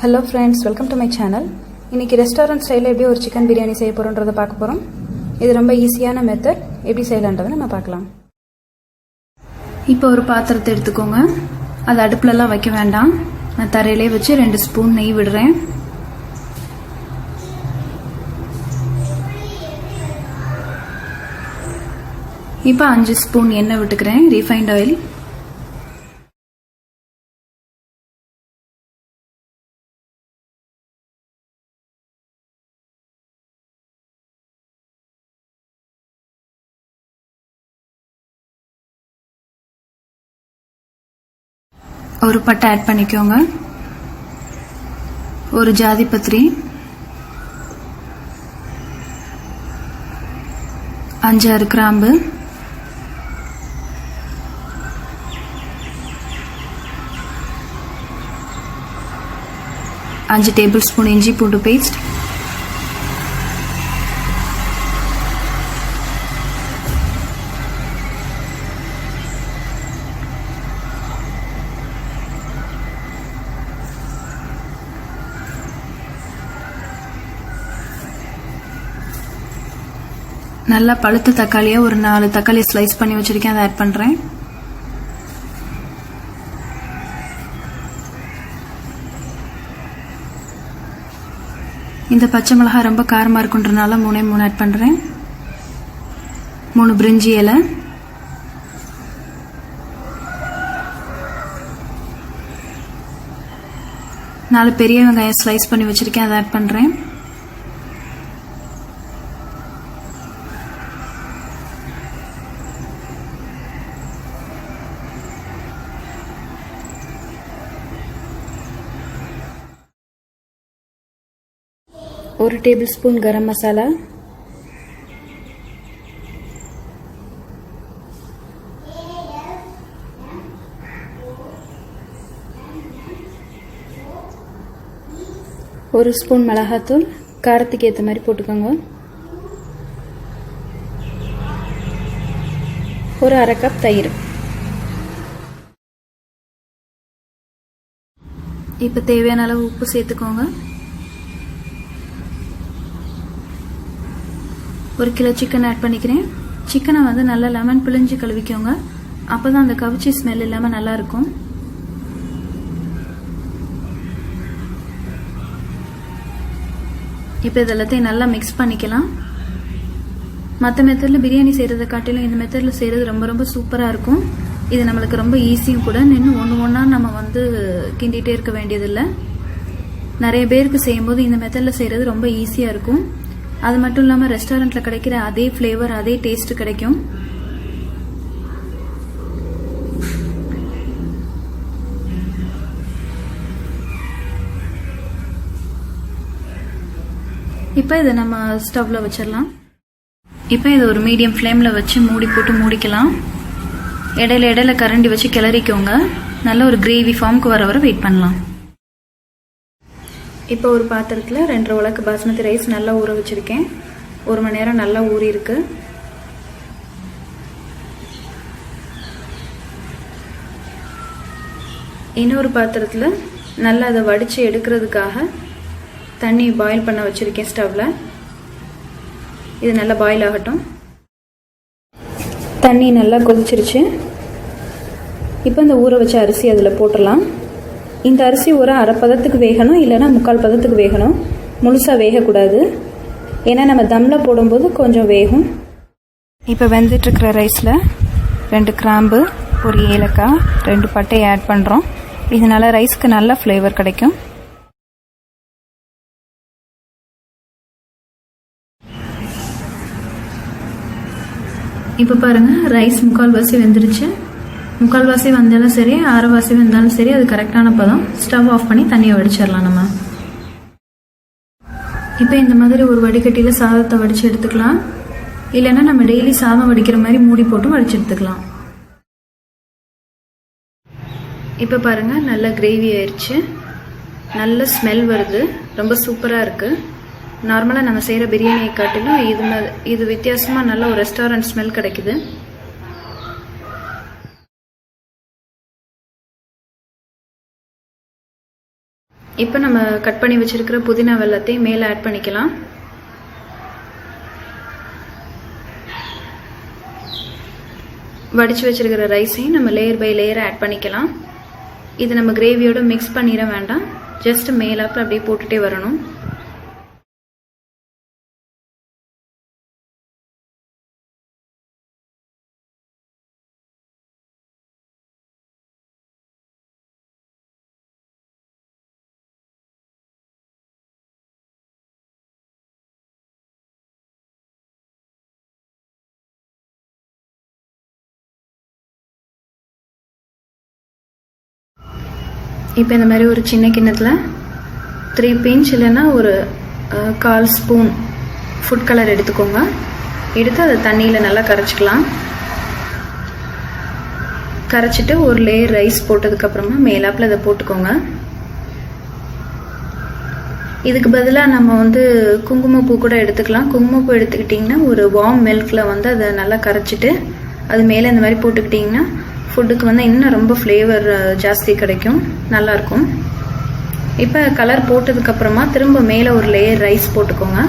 Hello friends, welcome to my channel. இன்னைக்கு restaurant ஸ்டைல்ல எப்படி ஒரு சிக்கன் பிரியாணி செய்ய போறோம்ன்றத பார்க்க போறோம். இது ரொம்ப ஈஸியான மெத்தட். எப்படி செய்யலாம்ன்றத நம்ம பார்க்கலாம். இப்போ ஒரு பாத்திரத்தை எடுத்துக்கோங்க. அது அடுப்புல எல்லாம் வைக்க வேண்டாம். நான் தரையிலே வச்சு 2 ஸ்பூன் நெய் விடுறேன். இப்போ 5 ஸ்பூன் எண்ணெய் விட்டுக்கிறேன், ரீஃபைண்ட் ஆயில். ஒரு பட்டை ஆட் பண்ணிக்கோங்க, ஒரு ஜாதி பத்திரி, 5-6 கிராம்பு, 5 டேபிள் ஸ்பூன் இஞ்சி பூண்டு பேஸ்ட், நல்லா பழுத்த தக்காளியா ஒரு 4 தக்காளி ஸ்லைஸ் பண்ணி வச்சிருக்கேன், அதை ஆட் பண்றேன். இந்த பச்சை மிளகாய் ரொம்ப காரமா இருக்குன்றனால 3 ஆட் பண்றேன். 3 பிரிஞ்சி இலை, 4 பெரிய வெங்காயம் ஸ்லைஸ் பண்ணி வச்சிருக்கேன், அதை ஆட் பண்றேன். ஒரு டேபிள் ஸ்பூன் கரம் மசாலா, ஒரு ஸ்பூன் மிளகாத்தூள், காரத்துக்கு ஏற்ற மாதிரி போட்டுக்கோங்க. ஒரு 1/2 கப் தயிர். இப்போ தேவையான அளவு உப்பு சேர்த்துக்கோங்க. 1 கிலோ சிக்கன் ஆட் பண்ணிக்கிறேன். சிக்கனை வந்து நல்லா லெமன் பிழிஞ்சு கழுவிக்கோங்க, அப்பதான் அந்த கவிச்சி ஸ்மெல் இல்லாம நல்லா இருக்கும். இப்போ இதெல்லாத்தையும் நல்லா மிக்ஸ் பண்ணிக்கலாம். மற்ற மெத்தட்ல பிரியாணி செய்யறதை காட்டிலும் இந்த மெத்தட்ல செய்யறது ரொம்ப ரொம்ப சூப்பரா இருக்கும். இது நம்மளுக்கு ரொம்ப ஈஸியும் கூட. நின்று ஒண்ணா நம்ம வந்து கிண்டிட்டே இருக்க வேண்டியதில்லை. நிறைய பேருக்கு செய்யும்போது இந்த மெத்தட்ல செய்யறது ரொம்ப ஈஸியா இருக்கும். அது மட்டும் இல்லாம ரெஸ்டாரண்ட்ல கிடைக்கிற அதே ஃபிளேவர், அதே டேஸ்ட் கிடைக்கும். இப்போ இதை நம்ம ஸ்டவ்ல வச்சிடலாம். இப்போ இதை ஒரு மீடியம் ஃப்ளேம்ல வச்சு மூடி போட்டு மூடிக்கலாம். இடையில கரண்டி வச்சு கிளறிக்கோங்க. நல்ல ஒரு கிரேவி ஃபார்முக்கு வர வெயிட் பண்ணலாம். இப்போ ஒரு பாத்திரத்தில் 2 உலக்கு பாஸ்மதி ரைஸ் நல்லா ஊற வச்சிருக்கேன். 1 மணி நேரம் நல்லா ஊறி இருக்கு. இன்னொரு பாத்திரத்தில் நல்லா அதை வடிச்சு எடுக்கிறதுக்காக தண்ணி பாயில் பண்ண வச்சிருக்கேன் ஸ்டவ்ல. இது நல்லா பாயில் ஆகட்டும். தண்ணி நல்லா கொதிச்சிருச்சு. இப்போ இந்த ஊற வச்ச அரிசி அதில் போட்டுடலாம். இந்த அரிசி ஒரு 1/2 பதத்துக்கு வேகணும், இல்லைன்னா 3/4 பதத்துக்கு வேகணும். முழுசாக வேகக்கூடாது, ஏன்னா நம்ம தம்மில் போடும்போது கொஞ்சம் வேகும். இப்போ வெந்துட்டுருக்கிற ரைஸில் 2 கிராம்பு, ஒரு ஏலக்காய், 2 பட்டையை ஆட் பண்ணுறோம். இதனால ரைஸ்க்கு நல்ல ஃப்ளேவர் கிடைக்கும். இப்போ பாருங்க, ரைஸ் 3/4 வாசி வெந்துருச்சு. 3/4 வாசி வந்தாலும் சரி, 1/2 வாசி வந்தாலும் சரி, அது கரெக்டான பதம். ஸ்டவ் ஆஃப் பண்ணி தண்ணியை வடிச்சிடலாம் நம்ம. இப்போ இந்த மாதிரி ஒரு வடிகட்டியில் சாதத்தை வடித்து எடுத்துக்கலாம், இல்லைன்னா நம்ம டெய்லி சாதம் வடிக்கிற மாதிரி மூடி போட்டு வடிச்சு எடுத்துக்கலாம். இப்போ பாருங்க, நல்ல கிரேவி ஆயிடுச்சு. நல்ல ஸ்மெல் வருது, ரொம்ப சூப்பராக இருக்கு. நார்மலாக நம்ம செய்கிற பிரியாணியை காட்டிலும் இது வித்தியாசமாக நல்ல ஒரு ரெஸ்டாரண்ட் ஸ்மெல் கிடைக்குது. இப்போ நம்ம கட் பண்ணி வச்சிருக்கிற புதினா வெல்லத்தையும் மேலே ஆட் பண்ணிக்கலாம். வடித்து வச்சிருக்கிற ரைஸையும் நம்ம லேயர் பை லேயர் ஆட் பண்ணிக்கலாம். இது நம்ம கிரேவியோட மிக்ஸ் பண்ணிட வேண்டாம், ஜஸ்ட் மேலாப்பில் அப்படியே போட்டுகிட்டே வரணும். இப்போ இந்த மாதிரி ஒரு சின்ன கிண்ணத்தில் 3 பிஞ்ச் இல்லைன்னா ஒரு 1/4 ஸ்பூன் ஃபுட் கலர் எடுத்துக்கோங்க. எடுத்து அதை தண்ணியில் நல்லா கரைச்சிக்கலாம். கரைச்சிட்டு ஒரு லேயர் ரைஸ் போட்டதுக்கப்புறமா மேலாப்பில் அதை போட்டுக்கோங்க. இதுக்கு பதிலாக நம்ம குங்குமப்பூ கூட எடுத்துக்கலாம். குங்குமப்பூ எடுத்துக்கிட்டிங்கன்னா ஒரு வார்ம் மில்கில் அதை நல்லா கரைச்சிட்டு அது மேலே இந்த மாதிரி போட்டுக்கிட்டிங்கன்னா ஃபுட்டுக்கு இன்னும் ரொம்ப ஃப்ளேவர் ஜாஸ்தி கிடைக்கும், நல்லாயிருக்கும். இப்போ கலர் போட்டதுக்கப்புறமா திரும்ப மேலே ஒரு லேயர் ரைஸ் போட்டுக்கோங்க.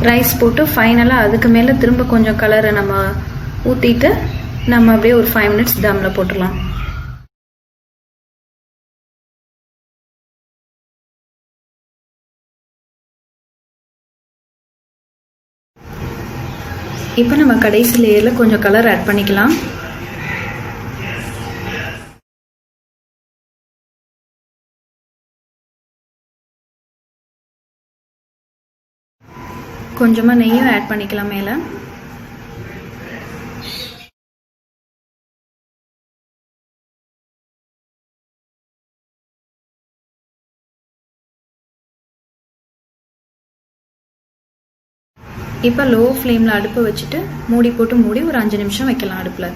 ரைஸ் போட்டு ஃபைனலாக அதுக்கு மேலே திரும்ப கொஞ்சம் கலரை நம்ம ஊற்றிட்டு நம்ம அப்படியே ஒரு 5 மினிட்ஸ் தம்மில் போட்டுடலாம். இப்போ நம்ம கடைசி லேயரில் கொஞ்சம் கலர் ஆட் பண்ணிக்கலாம். கொஞ்சமாக நெய்யும் ஆட் பண்ணிக்கலாம் மேலே. இப்போ லோ ஃப்ளேமில் அடுப்பை வச்சுட்டு மூடி ஒரு 5 நிமிஷம் வைக்கலாம் அடுப்பில்.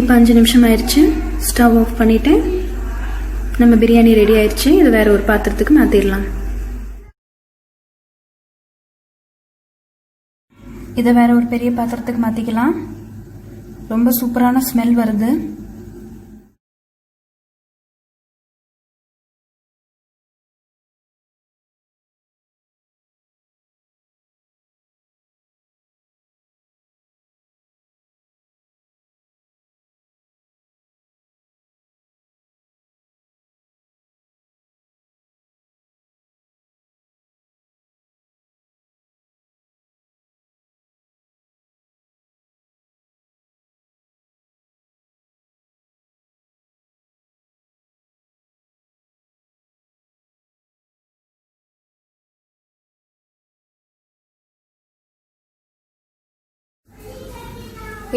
இப்போ 5 நிமிஷம் ஆயிடுச்சு. ஸ்டவ் ஆஃப் பண்ணிவிட்டு நம்ம பிரியாணி ரெடி ஆயிடுச்சு. இது வேற ஒரு பாத்திரத்துக்கு மாற்றிடலாம். இதை வேற ஒரு பெரிய பாத்திரத்துக்கு மாற்றிக்கலாம். ரொம்ப சூப்பரான ஸ்மெல் வருது.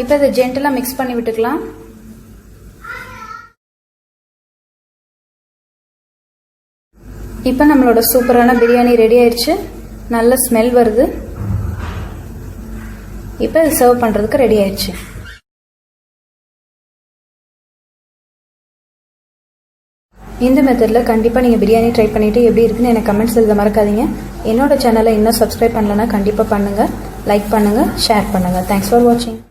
இப்போ இதை ஜென்டலாக மிக்ஸ் பண்ணி விட்டுக்கலாம். இப்போ நம்மளோட சூப்பரான பிரியாணி ரெடி ஆயிடுச்சு. நல்ல ஸ்மெல் வருது. இப்போ இது சர்வ் பண்ணுறதுக்கு ரெடி ஆயிடுச்சு. இந்த மெத்தடில் கண்டிப்பாக நீங்கள் பிரியாணி ட்ரை பண்ணிவிட்டு எப்படி இருக்குன்னு எனக்கு கமெண்ட்ஸ் எழுத மறக்காதீங்க. என்னோட சேனலை இன்னும் சப்ஸ்கிரைப் பண்ணலன்னா கண்டிப்பாக பண்ணுங்கள். லைக் பண்ணுங்கள், ஷேர் பண்ணுங்கள். தேங்க்ஸ் ஃபார் வாட்சிங்.